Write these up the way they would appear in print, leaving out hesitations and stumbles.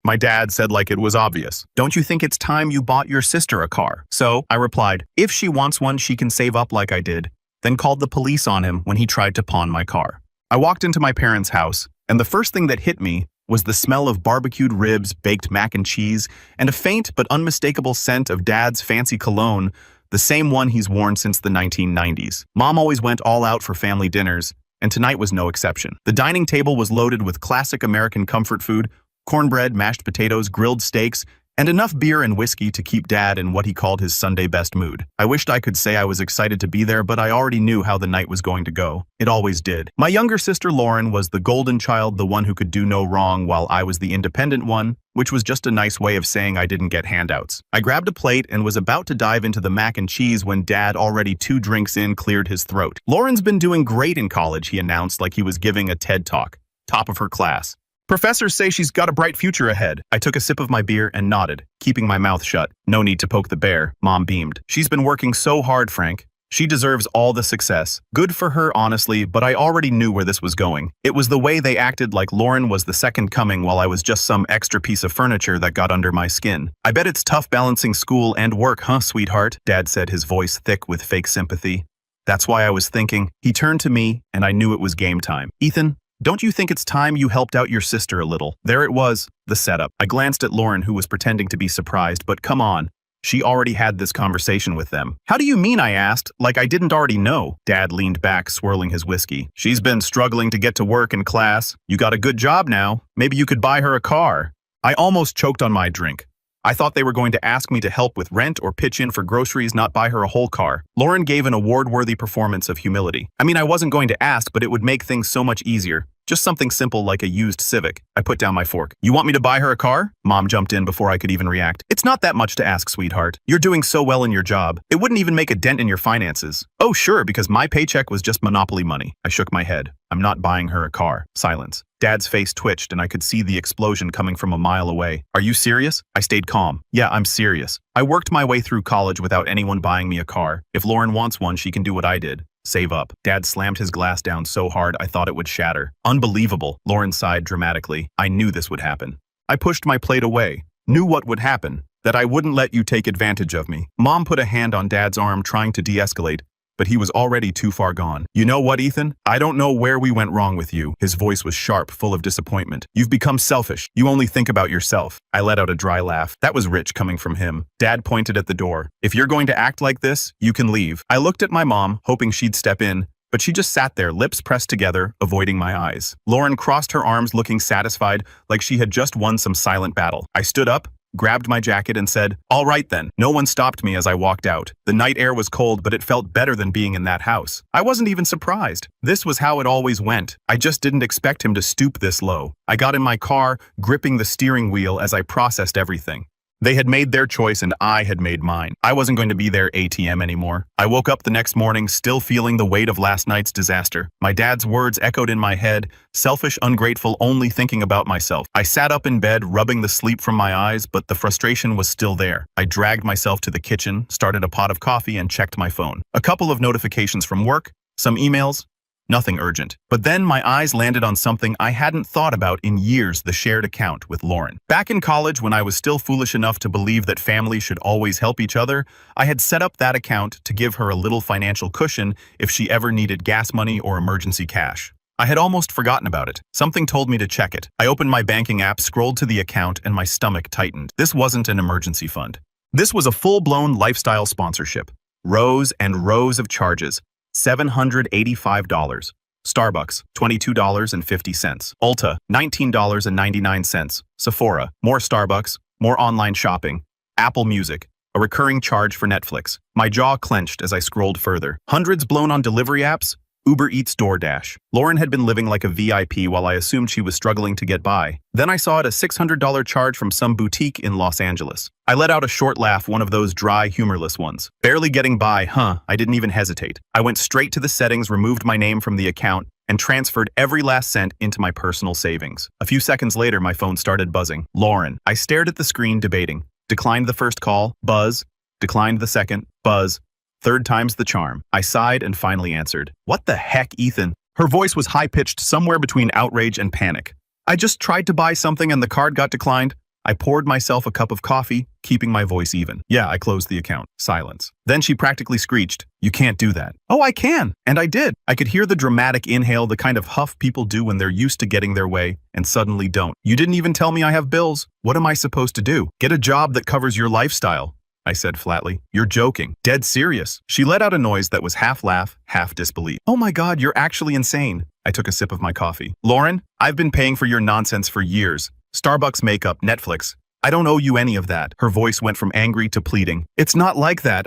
My dad said like it was obvious. Don't you think it's time you bought your sister a car? So, I replied, if she wants one, she can save up like I did, then called the police on him when he tried to pawn my car. I walked into my parents' house, and the first thing that hit me was the smell of barbecued ribs, baked mac and cheese, and a faint but unmistakable scent of Dad's fancy cologne, the same one he's worn since the 1990s. Mom always went all out for family dinners, and tonight was no exception. The dining table was loaded with classic American comfort food, cornbread, mashed potatoes, grilled steaks, and enough beer and whiskey to keep Dad in what he called his Sunday best mood. I wished I could say I was excited to be there, but I already knew how the night was going to go. It always did. My younger sister Lauren was the golden child, the one who could do no wrong, while I was the independent one, which was just a nice way of saying I didn't get handouts. I grabbed a plate and was about to dive into the mac and cheese when Dad, already 2 drinks in, cleared his throat. Lauren's been doing great in college, he announced like he was giving a TED Talk. Top of her class. Professors say she's got a bright future ahead. I took a sip of my beer and nodded, keeping my mouth shut. No need to poke the bear, Mom beamed. She's been working so hard, Frank. She deserves all the success. Good for her, honestly, but I already knew where this was going. It was the way they acted like Lauren was the second coming while I was just some extra piece of furniture that got under my skin. I bet it's tough balancing school and work, huh, sweetheart? Dad said, his voice thick with fake sympathy. That's why I was thinking. He turned to me, and I knew it was game time. Ethan, don't you think it's time you helped out your sister a little? There it was, the setup. I glanced at Lauren, who was pretending to be surprised, but come on. She already had this conversation with them. How do you mean, I asked, like I didn't already know? Dad leaned back, swirling his whiskey. She's been struggling to get to work and class. You got a good job now. Maybe you could buy her a car. I almost choked on my drink. I thought they were going to ask me to help with rent or pitch in for groceries, not buy her a whole car. Lauren gave an award-worthy performance of humility. I mean, I wasn't going to ask, but it would make things so much easier. Just something simple like a used Civic. I put down my fork. You want me to buy her a car? Mom jumped in before I could even react. It's not that much to ask, sweetheart. You're doing so well in your job. It wouldn't even make a dent in your finances. Oh, sure, because my paycheck was just monopoly money. I shook my head. I'm not buying her a car. Silence. Dad's face twitched and I could see the explosion coming from a mile away. Are you serious? I stayed calm. Yeah, I'm serious. I worked my way through college without anyone buying me a car. If Lauren wants one, she can do what I did. Save up. Dad slammed his glass down so hard I thought it would shatter. Unbelievable, Lauren sighed dramatically. I knew this would happen. I pushed my plate away. Knew what would happen. That I wouldn't let you take advantage of me. Mom put a hand on Dad's arm, trying to de-escalate, but he was already too far gone. You know what, Ethan? I don't know where we went wrong with you. His voice was sharp, full of disappointment. You've become selfish. You only think about yourself. I let out a dry laugh. That was rich coming from him. Dad pointed at the door. If you're going to act like this, you can leave. I looked at my mom, hoping she'd step in, but she just sat there, lips pressed together, avoiding my eyes. Lauren crossed her arms, looking satisfied, like she had just won some silent battle. I stood up, grabbed my jacket and said, all right then. No one stopped me as I walked out. The night air was cold, but it felt better than being in that house. I wasn't even surprised. This was how it always went. I just didn't expect him to stoop this low. I got in my car, gripping the steering wheel as I processed everything. They had made their choice and I had made mine. I wasn't going to be their ATM anymore. I woke up the next morning still feeling the weight of last night's disaster. My dad's words echoed in my head, selfish, ungrateful, only thinking about myself. I sat up in bed, rubbing the sleep from my eyes, but the frustration was still there. I dragged myself to the kitchen, started a pot of coffee, and checked my phone. A couple of notifications from work, some emails. Nothing urgent. But then my eyes landed on something I hadn't thought about in years, the shared account with Lauren. Back in college, when I was still foolish enough to believe that family should always help each other, I had set up that account to give her a little financial cushion if she ever needed gas money or emergency cash. I had almost forgotten about it. Something told me to check it. I opened my banking app, scrolled to the account, and my stomach tightened. This wasn't an emergency fund. This was a full-blown lifestyle sponsorship. Rows and rows of charges. $785. Starbucks, $22.50. Ulta, $19.99. Sephora, more Starbucks, more online shopping. Apple Music, a recurring charge for Netflix. My jaw clenched as I scrolled further. Hundreds blown on delivery apps, Uber Eats, DoorDash. Lauren had been living like a VIP while I assumed she was struggling to get by. Then I saw it a $600 charge from some boutique in Los Angeles. I let out a short laugh, one of those dry, humorless ones. Barely getting by, huh? I didn't even hesitate. I went straight to the settings, removed my name from the account, and transferred every last cent into my personal savings. A few seconds later, my phone started buzzing. Lauren. I stared at the screen, debating. Declined the first call, buzz. Declined the second, buzz. Third time's the charm. I sighed and finally answered. What the heck, Ethan? Her voice was high-pitched, somewhere between outrage and panic. I just tried to buy something and the card got declined. I poured myself a cup of coffee, keeping my voice even. Yeah, I closed the account. Silence. Then she practically screeched, "You can't do that." "Oh, I can." And I did. I could hear the dramatic inhale, the kind of huff people do when they're used to getting their way and suddenly don't. "You didn't even tell me I have bills. What am I supposed to do? Get a job that covers your lifestyle," I said flatly. "You're joking." "Dead serious." She let out a noise that was half laugh, half disbelief. "Oh my God, you're actually insane." I took a sip of my coffee. "Lauren, I've been paying for your nonsense for years. Starbucks makeup, Netflix. I don't owe you any of that." Her voice went from angry to pleading. "It's not like that.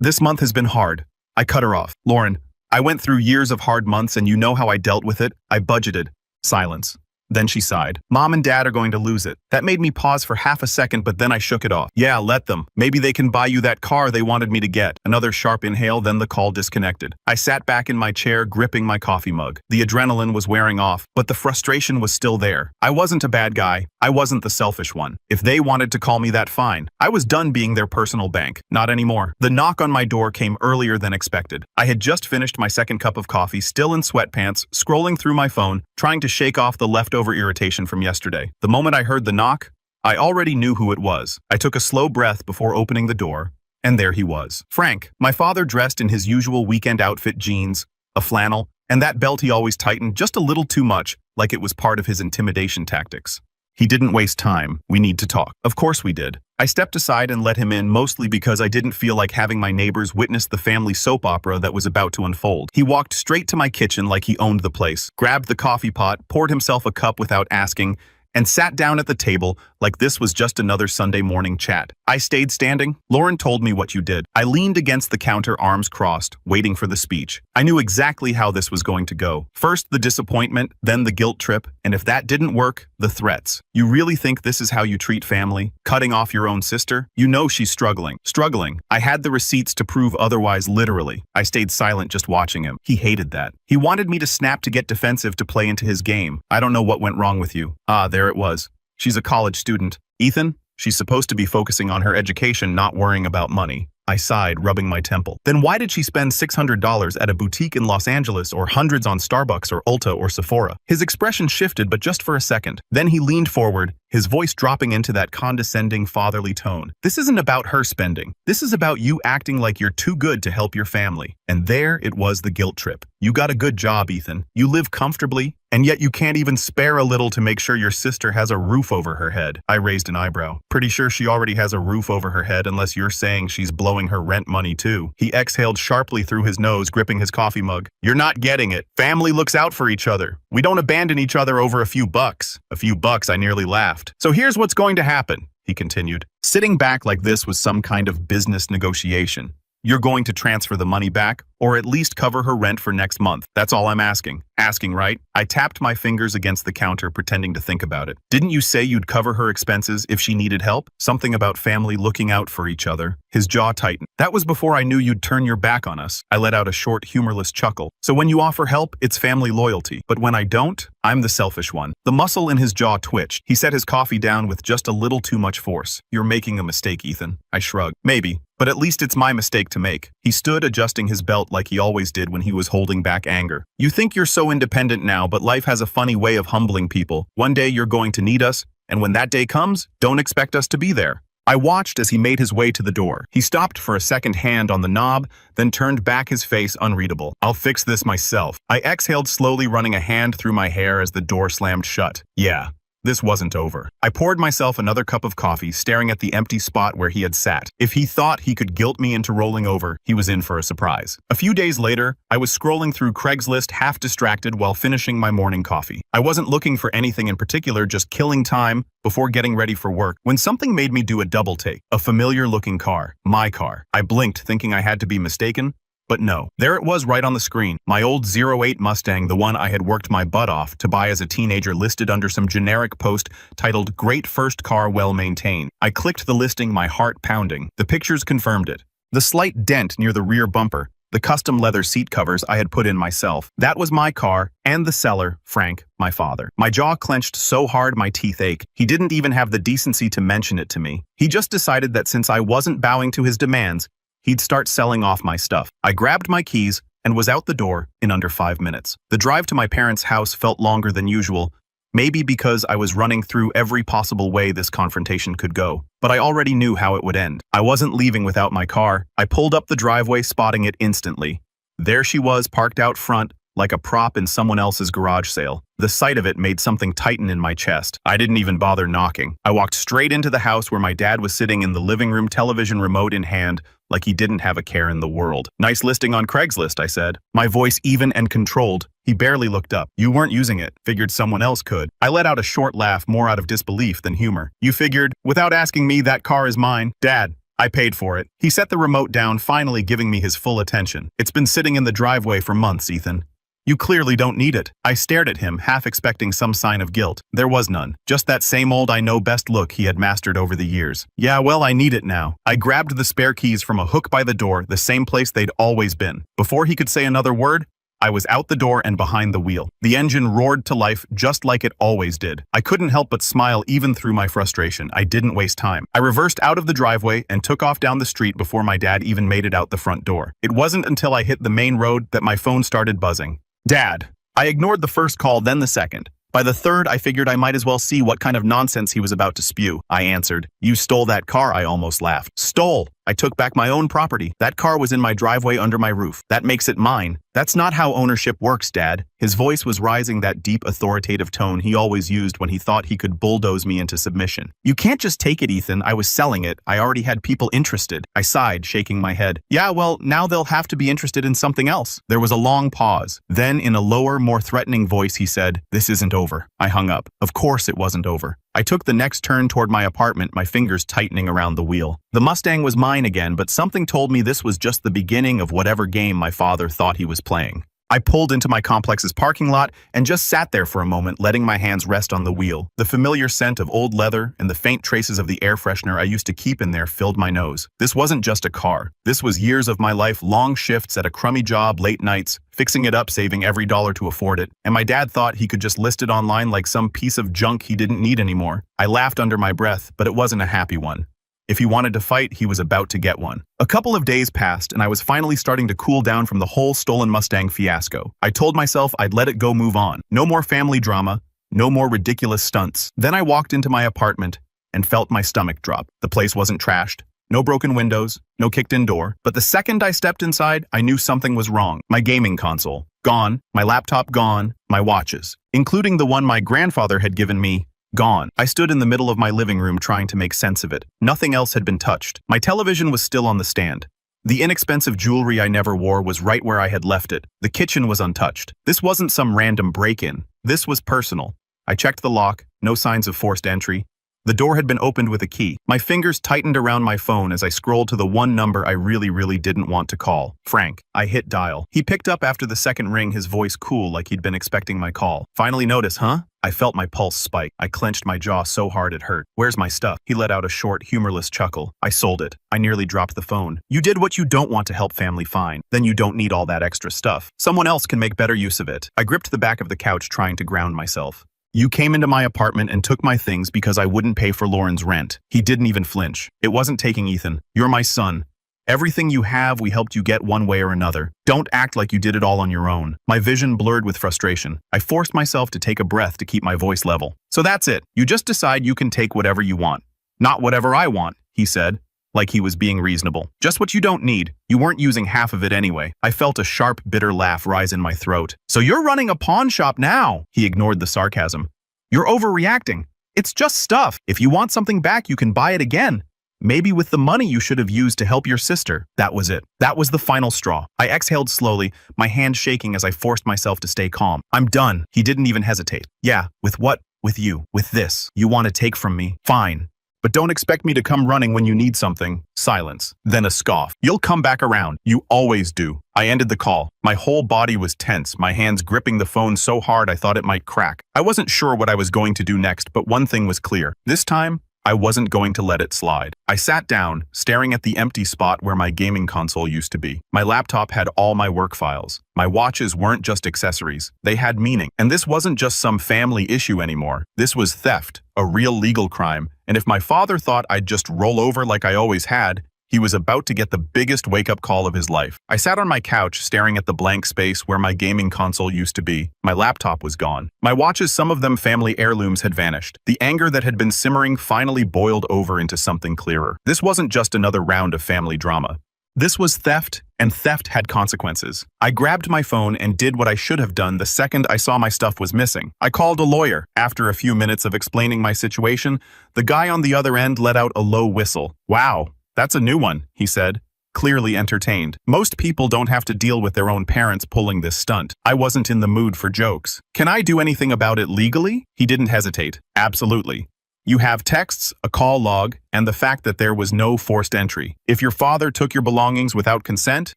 This month has been hard." I cut her off. "Lauren, I went through years of hard months and you know how I dealt with it. I budgeted." Silence. Then she sighed. "Mom and Dad are going to lose it." That made me pause for half a second, but then I shook it off. "Yeah, let them. Maybe they can buy you that car they wanted me to get." Another sharp inhale, then the call disconnected. I sat back in my chair, gripping my coffee mug. The adrenaline was wearing off, but the frustration was still there. I wasn't a bad guy. I wasn't the selfish one. If they wanted to call me that, fine. I was done being their personal bank. Not anymore. The knock on my door came earlier than expected. I had just finished my second cup of coffee, still in sweatpants, scrolling through my phone, trying to shake off the leftover irritation from yesterday. The moment I heard the knock, I already knew who it was. I took a slow breath before opening the door, and there he was. Frank, my father, dressed in his usual weekend outfit, jeans, a flannel, and that belt he always tightened just a little too much, like it was part of his intimidation tactics. He didn't waste time. "We need to talk." Of course we did. I stepped aside and let him in, mostly because I didn't feel like having my neighbors witness the family soap opera that was about to unfold. He walked straight to my kitchen like he owned the place, grabbed the coffee pot, poured himself a cup without asking, and sat down at the table like this was just another Sunday morning chat. I stayed standing. "Lauren told me what you did." I leaned against the counter, arms crossed, waiting for the speech. I knew exactly how this was going to go. First the disappointment, then the guilt trip, and if that didn't work, the threats. "You really think this is how you treat family? Cutting off your own sister? You know she's struggling." Struggling. I had the receipts to prove otherwise, literally. I stayed silent, just watching him. He hated that. He wanted me to snap, to get defensive, to play into his game. "I don't know what went wrong with you." Ah, there it was. "She's a college student. Ethan, she's supposed to be focusing on her education, not worrying about money." I sighed, rubbing my temple. "Then why did she spend $600 at a boutique in Los Angeles, or hundreds on Starbucks or Ulta or Sephora?" His expression shifted, but just for a second. Then he leaned forward, his voice dropping into that condescending, fatherly tone. "This isn't about her spending. This is about you acting like you're too good to help your family." And there it was, the guilt trip. "You got a good job, Ethan. You live comfortably, and yet you can't even spare a little to make sure your sister has a roof over her head." I raised an eyebrow. "Pretty sure she already has a roof over her head, unless you're saying she's blowing her rent money too." He exhaled sharply through his nose, gripping his coffee mug. "You're not getting it. Family looks out for each other. We don't abandon each other over a few bucks." "A few bucks," I nearly laughed. "So here's what's going to happen," he continued. "Sitting back like this was some kind of business negotiation. You're going to transfer the money back, or at least cover her rent for next month. That's all I'm asking." Asking, right? I tapped my fingers against the counter, pretending to think about it. "Didn't you say you'd cover her expenses if she needed help? Something about family looking out for each other." His jaw tightened. "That was before I knew you'd turn your back on us." I let out a short, humorless chuckle. "So when you offer help, it's family loyalty. But when I don't, I'm the selfish one." The muscle in his jaw twitched. He set his coffee down with just a little too much force. "You're making a mistake, Ethan." I shrugged. "Maybe. But at least it's my mistake to make." He stood, adjusting his belt like he always did when he was holding back anger. "You think you're so independent now, but life has a funny way of humbling people. One day you're going to need us, and when that day comes, don't expect us to be there." I watched as he made his way to the door. He stopped for a second, hand on the knob, then turned back, his face unreadable. "I'll fix this myself." I exhaled slowly, running a hand through my hair as the door slammed shut. Yeah. This wasn't over. I poured myself another cup of coffee, staring at the empty spot where he had sat. If he thought he could guilt me into rolling over, he was in for a surprise. A few days later, I was scrolling through Craigslist, half distracted while finishing my morning coffee. I wasn't looking for anything in particular, just killing time before getting ready for work, when something made me do a double take. A familiar-looking car. My car. I blinked, thinking I had to be mistaken. But no, there it was right on the screen. My old '08 Mustang, the one I had worked my butt off to buy as a teenager, listed under some generic post titled "Great First Car, Well Maintained." I clicked the listing, my heart pounding. The pictures confirmed it. The slight dent near the rear bumper, the custom leather seat covers I had put in myself. That was my car, and the seller, Frank, my father. My jaw clenched so hard my teeth ached. He didn't even have the decency to mention it to me. He just decided that since I wasn't bowing to his demands, he'd start selling off my stuff. I grabbed my keys and was out the door in under 5 minutes. The drive to my parents' house felt longer than usual, Maybe because I was running through every possible way this confrontation could go. But I already knew how it would end. I wasn't leaving without my car. I pulled up the driveway, spotting it instantly. There she was, parked out front, like a prop in someone else's garage sale. The sight of it made something tighten in my chest. I didn't even bother knocking. I walked straight into the house where my dad was sitting in the living room, television remote in hand, like he didn't have a care in the world. "Nice listing on Craigslist," I said, my voice even and controlled. He barely looked up. "You weren't using it. Figured someone else could." I let out a short laugh, more out of disbelief than humor. "You figured, without asking me, that car is mine? Dad, I paid for it." He set the remote down, finally giving me his full attention. "It's been sitting in the driveway for months, Ethan. You clearly don't need it." I stared at him, half expecting some sign of guilt. There was none. Just that same old I know best look he had mastered over the years. "Yeah, well, I need it now." I grabbed the spare keys from a hook by the door, the same place they'd always been. Before he could say another word, I was out the door and behind the wheel. The engine roared to life just like it always did. I couldn't help but smile even through my frustration. I didn't waste time. I reversed out of the driveway and took off down the street before my dad even made it out the front door. It wasn't until I hit the main road that my phone started buzzing. "Dad." I ignored the first call, then the second. By the third, I figured I might as well see what kind of nonsense he was about to spew. I answered. "You stole that car," I almost laughed. "Stole? I took back my own property. That car was in my driveway under my roof. That makes it mine." "That's not how ownership works, Dad." His voice was rising, that deep, authoritative tone he always used when he thought he could bulldoze me into submission. "You can't just take it, Ethan. I was selling it. I already had people interested." I sighed, shaking my head. "Yeah, well, now they'll have to be interested in something else." There was a long pause. Then, in a lower, more threatening voice, he said, "This isn't over." I hung up. Of course it wasn't over. I took the next turn toward my apartment, my fingers tightening around the wheel. The Mustang was mine again, but something told me this was just the beginning of whatever game my father thought he was playing. I pulled into my complex's parking lot and just sat there for a moment, letting my hands rest on the wheel. The familiar scent of old leather and the faint traces of the air freshener I used to keep in there filled my nose. This wasn't just a car. This was years of my life, long shifts at a crummy job, late nights, fixing it up, saving every dollar to afford it. And my dad thought he could just list it online like some piece of junk he didn't need anymore. I laughed under my breath, but it wasn't a happy one. If he wanted to fight, he was about to get one. A couple of days passed, and I was finally starting to cool down from the whole stolen Mustang fiasco. I told myself I'd let it go, move on. No more family drama, no more ridiculous stunts. Then I walked into my apartment and felt my stomach drop. The place wasn't trashed. No broken windows, no kicked-in door. But the second I stepped inside, I knew something was wrong. My gaming console, gone. My laptop, gone. My watches, including the one my grandfather had given me, gone. I stood in the middle of my living room trying to make sense of it. Nothing else had been touched. My television was still on the stand. The inexpensive jewelry I never wore was right where I had left it. The kitchen was untouched. This wasn't some random break-in. This was personal. I checked the lock, no signs of forced entry. The door had been opened with a key. My fingers tightened around my phone as I scrolled to the one number I really didn't want to call. Frank. I hit dial. He picked up after the second ring, his voice cool like he'd been expecting my call. "Finally notice, huh?" I felt my pulse spike. I clenched my jaw so hard it hurt. "Where's my stuff?" He let out a short, humorless chuckle. "I sold it." I nearly dropped the phone. "You did what you don't want to help family, fine. Then you don't need all that extra stuff. Someone else can make better use of it." I gripped the back of the couch, trying to ground myself. "You came into my apartment and took my things because I wouldn't pay for Lauren's rent." He didn't even flinch. "It wasn't taking, Ethan. You're my son. Everything you have, we helped you get one way or another. Don't act like you did it all on your own." My vision blurred with frustration. I forced myself to take a breath to keep my voice level. "So that's it. You just decide you can take whatever you want." "Not whatever I want," he said, like he was being reasonable. "Just what you don't need. You weren't using half of it anyway." I felt a sharp, bitter laugh rise in my throat. "So you're running a pawn shop now?" He ignored the sarcasm. "You're overreacting. It's just stuff. If you want something back, you can buy it again. Maybe with the money you should have used to help your sister." That was it. That was the final straw. I exhaled slowly, my hand shaking as I forced myself to stay calm. "I'm done." He didn't even hesitate. "Yeah, with what? With you. With this. You want to take from me? Fine. But don't expect me to come running when you need something." Silence. Then a scoff. "You'll come back around. You always do." I ended the call. My whole body was tense, my hands gripping the phone so hard I thought it might crack. I wasn't sure what I was going to do next, but one thing was clear. This time, I wasn't going to let it slide. I sat down, staring at the empty spot where my gaming console used to be. My laptop had all my work files. My watches weren't just accessories. They had meaning. And this wasn't just some family issue anymore. This was theft, a real legal crime. And if my father thought I'd just roll over like I always had, He was about to get the biggest wake-up call of his life. I sat on my couch, staring at the blank space where my gaming console used to be. My laptop was gone. My watches, some of them family heirlooms, had vanished. The anger that had been simmering finally boiled over into something clearer. This wasn't just another round of family drama. This was theft, and theft had consequences. I grabbed my phone and did what I should have done the second I saw my stuff was missing. I called a lawyer. After a few minutes of explaining my situation, the guy on the other end let out a low whistle. "Wow, that's a new one," he said, clearly entertained. Most people don't have to deal with their own parents pulling this stunt. I wasn't in the mood for jokes. "Can I do anything about it legally?" He didn't hesitate. "Absolutely. You have texts, a call log, and the fact that there was no forced entry. If your father took your belongings without consent,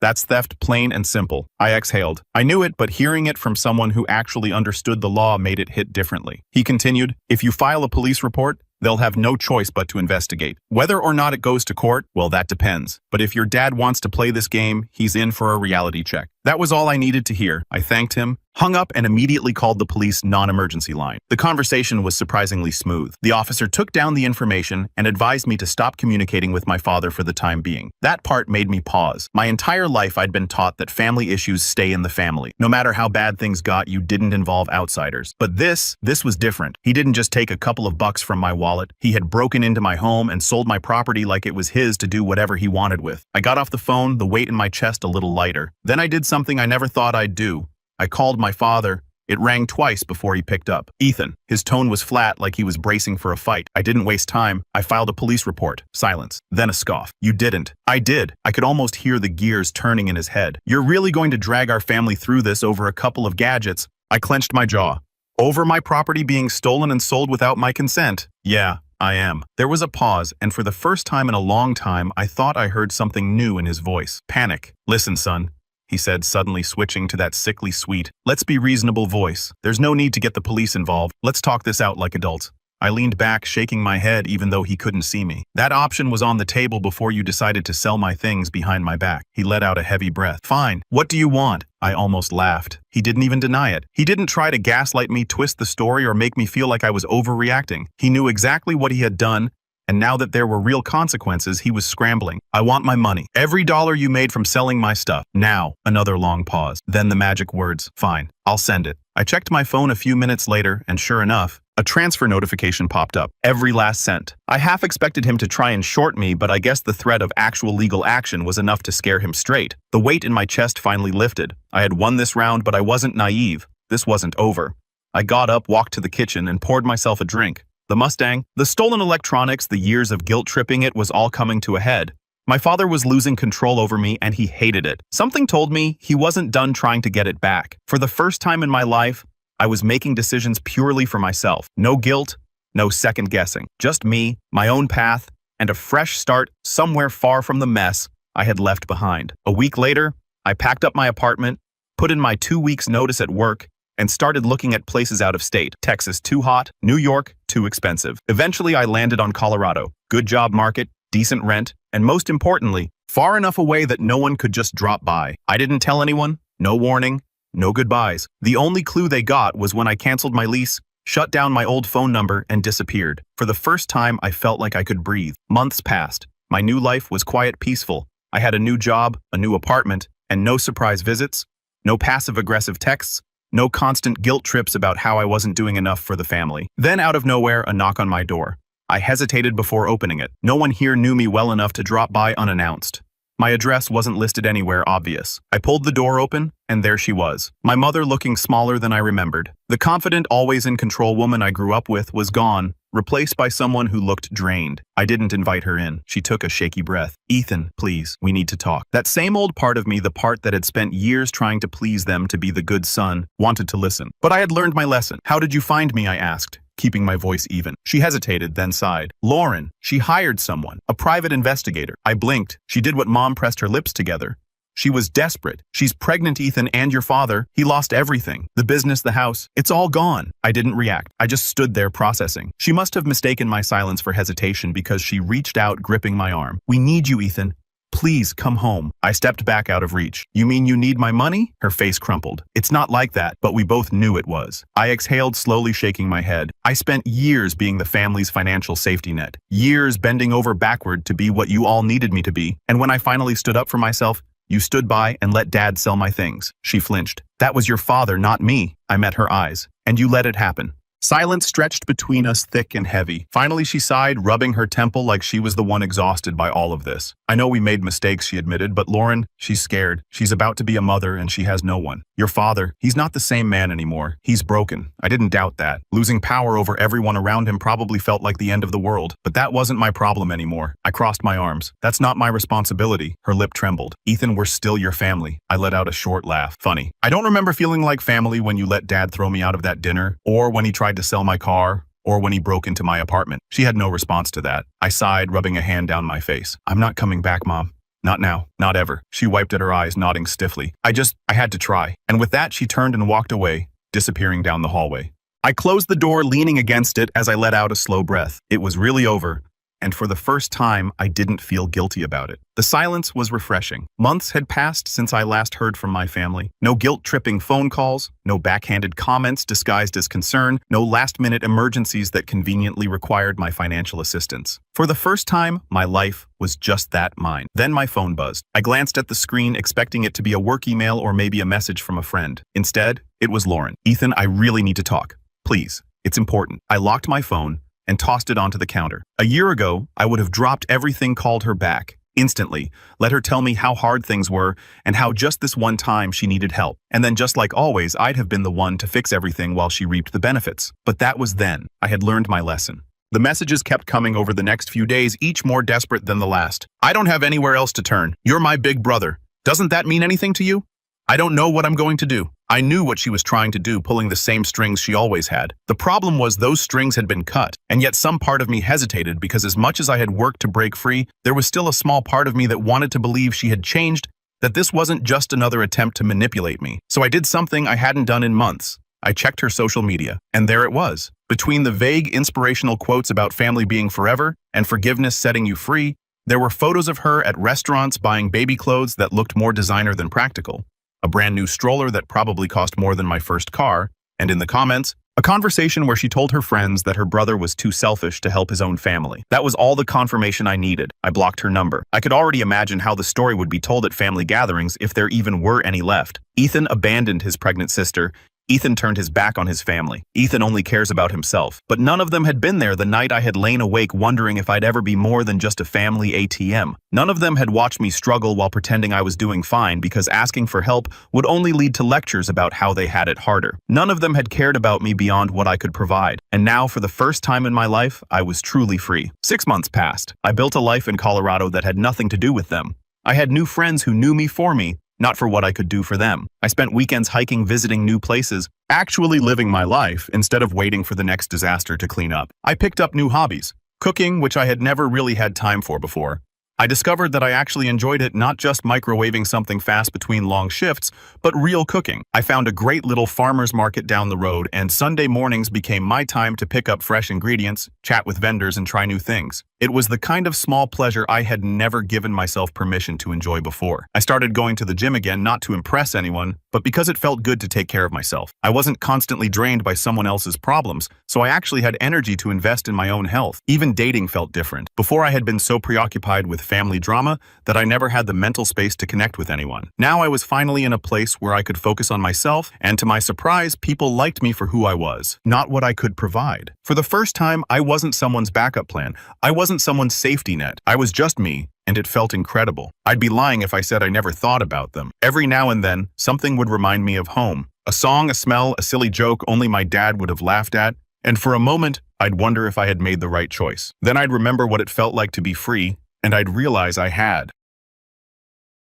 that's theft, plain and simple." I exhaled. I knew it, but hearing it from someone who actually understood the law made it hit differently. He continued, "If you file a police report, they'll have no choice but to investigate. Whether or not it goes to court, well, that depends. But if your dad wants to play this game, he's in for a reality check." That was all I needed to hear. I thanked him, hung up, and immediately called the police non-emergency line. The conversation was surprisingly smooth. The officer took down the information and advised me to stop communicating with my father for the time being. That part made me pause. My entire life I'd been taught that family issues stay in the family. No matter how bad things got, you didn't involve outsiders. But this was different. He didn't just take a couple of bucks from my wallet. He had broken into my home and sold my property like it was his to do whatever he wanted with. I got off the phone, the weight in my chest a little lighter. Then I did something I never thought I'd do. I called my father. It rang twice before he picked up. "Ethan." His tone was flat, like he was bracing for a fight. I didn't waste time. I filed a police report. Silence. Then a scoff. "You didn't." "I did." I could almost hear the gears turning in his head. "You're really going to drag our family through this over a couple of gadgets?" I clenched my jaw. "Over my property being stolen and sold without my consent?" "Yeah, I am." There was a pause, and for the first time in a long time, I thought I heard something new in his voice. Panic. "Listen, son," he said, suddenly switching to that sickly sweet, "let's be reasonable voice. There's no need to get the police involved. Let's talk this out like adults." I leaned back, shaking my head even though he couldn't see me. "That option was on the table before you decided to sell my things behind my back." He let out a heavy breath. "Fine. What do you want?" I almost laughed. He didn't even deny it. He didn't try to gaslight me, twist the story, or make me feel like I was overreacting. He knew exactly what he had done, and now that there were real consequences, he was scrambling. "I want my money. Every dollar you made from selling my stuff. Now." Another long pause. Then the magic words. "Fine. I'll send it." I checked my phone a few minutes later, and sure enough, a transfer notification popped up. Every last cent. I half expected him to try and short me, but I guess the threat of actual legal action was enough to scare him straight. The weight in my chest finally lifted. I had won this round, but I wasn't naive. This wasn't over. I got up, walked to the kitchen, and poured myself a drink. The Mustang, the stolen electronics, the years of guilt-tripping it was all coming to a head. My father was losing control over me, and he hated it. Something told me he wasn't done trying to get it back. For the first time in my life, I was making decisions purely for myself. No guilt, no second-guessing. Just me, my own path, and a fresh start somewhere far from the mess I had left behind. A week later, I packed up my apartment, put in my 2 weeks' notice at work, and started looking at places out of state. Texas too hot, New York too expensive. Eventually I landed on Colorado. Good job market, decent rent, and most importantly, far enough away that no one could just drop by. I didn't tell anyone, no warning, no goodbyes. The only clue they got was when I canceled my lease, shut down my old phone number, and disappeared. For the first time, I felt like I could breathe. Months passed. My new life was quiet, peaceful. I had a new job, a new apartment, and no surprise visits, no passive-aggressive texts, no constant guilt trips about how I wasn't doing enough for the family. Then out of nowhere, a knock on my door. I hesitated before opening it. No one here knew me well enough to drop by unannounced. My address wasn't listed anywhere obvious. I pulled the door open, and there she was. My mother looking smaller than I remembered. The confident, always in control woman I grew up with was gone, replaced by someone who looked drained. I didn't invite her in. She took a shaky breath. "Ethan, please, we need to talk." That same old part of me, the part that had spent years trying to please them, to be the good son, wanted to listen. But I had learned my lesson. "How did you find me?" I asked, keeping my voice even. She hesitated, then sighed. "Lauren, she hired someone, a private investigator." I blinked. She did what Mom pressed her lips together. She was desperate. "She's pregnant, Ethan, and your father. He lost everything. The business, the house. It's all gone." I didn't react. I just stood there processing. She must have mistaken my silence for hesitation because she reached out, gripping my arm. "We need you, Ethan. Please come home. I stepped back out of reach. You mean you need my money? Her face crumpled. It's not like that, but we both knew it was. I exhaled, slowly shaking my head. I spent years being the family's financial safety net. Years bending over backward to be what you all needed me to be. And when I finally stood up for myself, you stood by and let Dad sell my things. She flinched. That was your father, not me. I met her eyes. And you let it happen. Silence stretched between us, thick and heavy. Finally, she sighed, rubbing her temple like she was the one exhausted by all of this. I know we made mistakes, she admitted, but Lauren, she's scared. She's about to be a mother and she has no one. Your father, he's not the same man anymore. He's broken. I didn't doubt that. Losing power over everyone around him probably felt like the end of the world, but that wasn't my problem anymore. I crossed my arms. That's not my responsibility. Her lip trembled. Ethan, we're still your family. I let out a short laugh. Funny. I don't remember feeling like family when you let Dad throw me out of that dinner, or when he tried to sell my car, or when he broke into my apartment. She had no response to that. I sighed, rubbing a hand down my face. I'm not coming back, Mom. Not now. Not ever. She wiped at her eyes, nodding stiffly. I had to try. And with that, she turned and walked away, disappearing down the hallway. I closed the door, leaning against it as I let out a slow breath. It was really over. And for the first time, I didn't feel guilty about it. The silence was refreshing. Months had passed since I last heard from my family. No guilt-tripping phone calls, no backhanded comments disguised as concern, no last-minute emergencies that conveniently required my financial assistance. For the first time, my life was just that, mine. Then my phone buzzed. I glanced at the screen, expecting it to be a work email or maybe a message from a friend. Instead, it was Lauren. Ethan, I really need to talk. Please. It's important. I locked my phone and tossed it onto the counter. A year ago, I would have dropped everything, called her back instantly, let her tell me how hard things were and how just this one time she needed help. And then just like always, I'd have been the one to fix everything while she reaped the benefits. But that was then. I had learned my lesson. The messages kept coming over the next few days, each more desperate than the last. I don't have anywhere else to turn. You're my big brother. Doesn't that mean anything to you? I don't know what I'm going to do. I knew what she was trying to do, pulling the same strings she always had. The problem was those strings had been cut, and yet some part of me hesitated because as much as I had worked to break free, there was still a small part of me that wanted to believe she had changed, that this wasn't just another attempt to manipulate me. So I did something I hadn't done in months. I checked her social media, and there it was. Between the vague, inspirational quotes about family being forever and forgiveness setting you free, there were photos of her at restaurants buying baby clothes that looked more designer than practical, a brand new stroller that probably cost more than my first car, and in the comments, a conversation where she told her friends that her brother was too selfish to help his own family. That was all the confirmation I needed. I blocked her number. I could already imagine how the story would be told at family gatherings if there even were any left. Ethan abandoned his pregnant sister. Ethan turned his back on his family. Ethan only cares about himself. But none of them had been there the night I had lain awake wondering if I'd ever be more than just a family ATM. None of them had watched me struggle while pretending I was doing fine because asking for help would only lead to lectures about how they had it harder. None of them had cared about me beyond what I could provide. And now, for the first time in my life, I was truly free. 6 months passed. I built a life in Colorado that had nothing to do with them. I had new friends who knew me for me, not for what I could do for them. I spent weekends hiking, visiting new places, actually living my life instead of waiting for the next disaster to clean up. I picked up new hobbies, cooking, which I had never really had time for before. I discovered that I actually enjoyed it, not just microwaving something fast between long shifts, but real cooking. I found a great little farmer's market down the road, and Sunday mornings became my time to pick up fresh ingredients, chat with vendors, and try new things. It was the kind of small pleasure I had never given myself permission to enjoy before. I started going to the gym again, not to impress anyone, but because it felt good to take care of myself. I wasn't constantly drained by someone else's problems, so I actually had energy to invest in my own health. Even dating felt different. Before, I had been so preoccupied with family drama that I never had the mental space to connect with anyone. Now I was finally in a place where I could focus on myself, and to my surprise, people liked me for who I was, not what I could provide. For the first time, I wasn't someone's backup plan. I wasn't someone's safety net. I was just me, and it felt incredible. I'd be lying if I said I never thought about them. Every now and then, something would remind me of home. A song, a smell, a silly joke only my dad would have laughed at, and for a moment, I'd wonder if I had made the right choice. Then I'd remember what it felt like to be free, and I'd realize I had.